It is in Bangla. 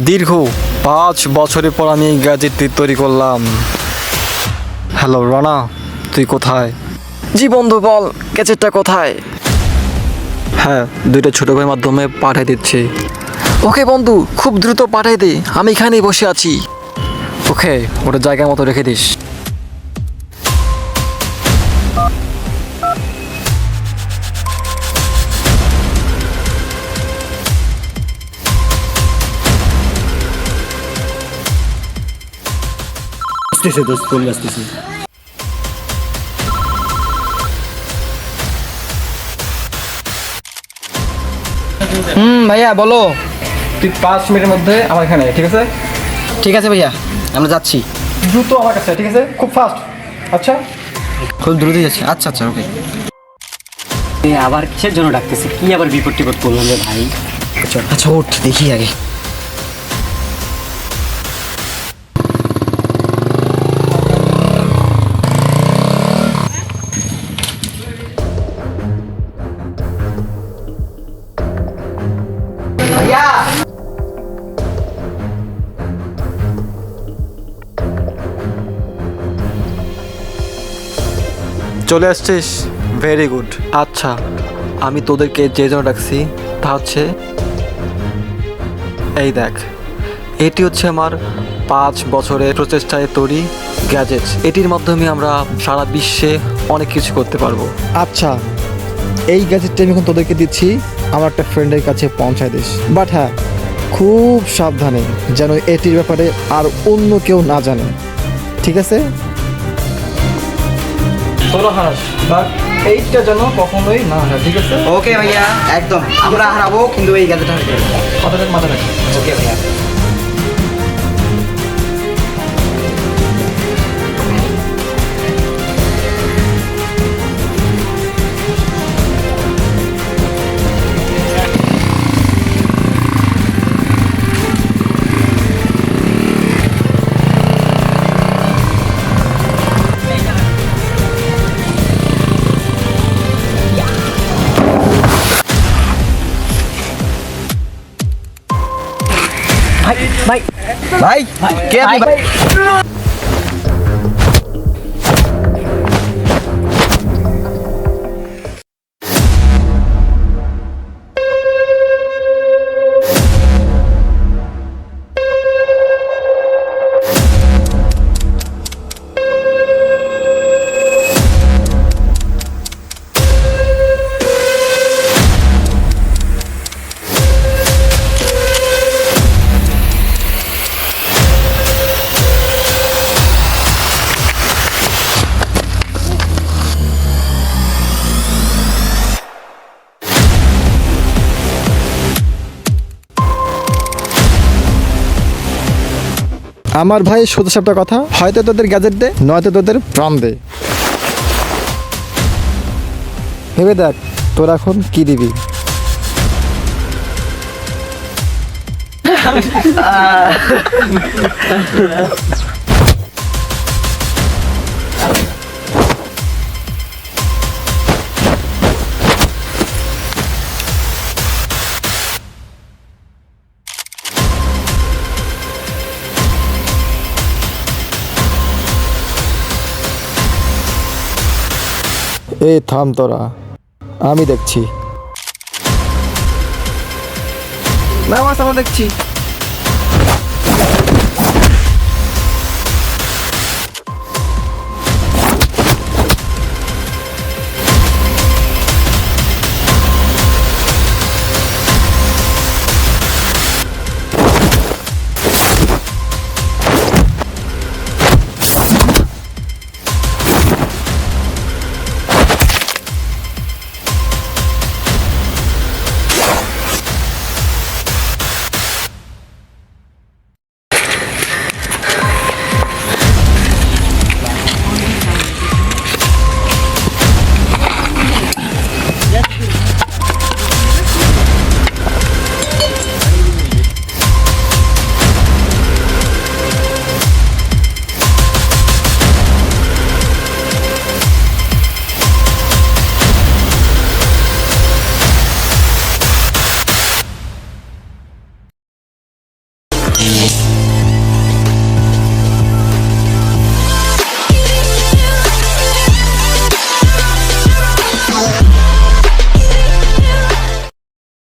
দীর্ঘ 5 বছরের পর আমি এই গ্যাজেটটি তৈরি করলাম। হ্যালো রানা, তুই কোথায়? জি বন্ধু, বল গ্যাজেটটা কোথায়? হ্যাঁ, 2টা ছোটো ভাইয়ের মাধ্যমে পাঠিয়ে দিচ্ছি। ওকে বন্ধু, খুব দ্রুত পাঠিয়ে দে, আমি এখানেই বসে আছি। ওকে, ওটা জায়গা মতো রেখে দিস। আসতেছে দোস্ত, ফোন আসতেছে। ভাইয়া বলো। তুই 5 মিনিটের মধ্যে আমার এখানে, ঠিক আছে? ঠিক আছে ভাইয়া, আমরা যাচ্ছি। দ্রুত আমার কাছে, ঠিক আছে? খুব ফাস্ট। আচ্ছা, খুব দ্রুতই যাচ্ছি। আচ্ছা আচ্ছা, ওকে। আবার কিসের জন্য ডাকতেছে? কি আবার বিপদ টিপদ করলাম রে ভাই? আচ্ছা ওঠ, দেখি আগে। চলে আসছিস? Very good. আচ্ছা, আমি তোদেরকে যে জন্য ডাকছি তা হচ্ছে এই দেখ, এটি হচ্ছে আমার 5 বছরের প্রচেষ্টায় তৈরি গ্যাজেট। এটির মাধ্যমে আমরা সারা বিশ্বে অনেক কিছু করতে পারবো। আচ্ছা, এই গ্যাজেটটা আমি এখন তোদেরকে দিচ্ছি, আমার একটা ফ্রেন্ডের কাছে পৌঁছায় দিস। বাট হ্যাঁ, খুব সাবধানে, যেন এটির ব্যাপারে আর অন্য কেউ না জানে, ঠিক আছে? তোরা হাস, বাট এইটা যেন কখনোই না হয়, ঠিক আছে? ওকে ভাইয়া, একদম আমরা হারাবো, কিন্তু এই গ্যাজেট হারাবো। কথাটা মাথা রাখি। ওকে ভাইয়া। ভাই ভাই ভাই, কে আপনি ভাই? আমার ভাই সোজা সাপটা কথা, হয়তো তোদের গ্যাজেট দে, নয়তো তোদের প্রাণ দে। ভেবে দেখ তোর এখন কি দিবি। এই থাম তোরা, আমি দেখছি। না, আমরা দেখছি।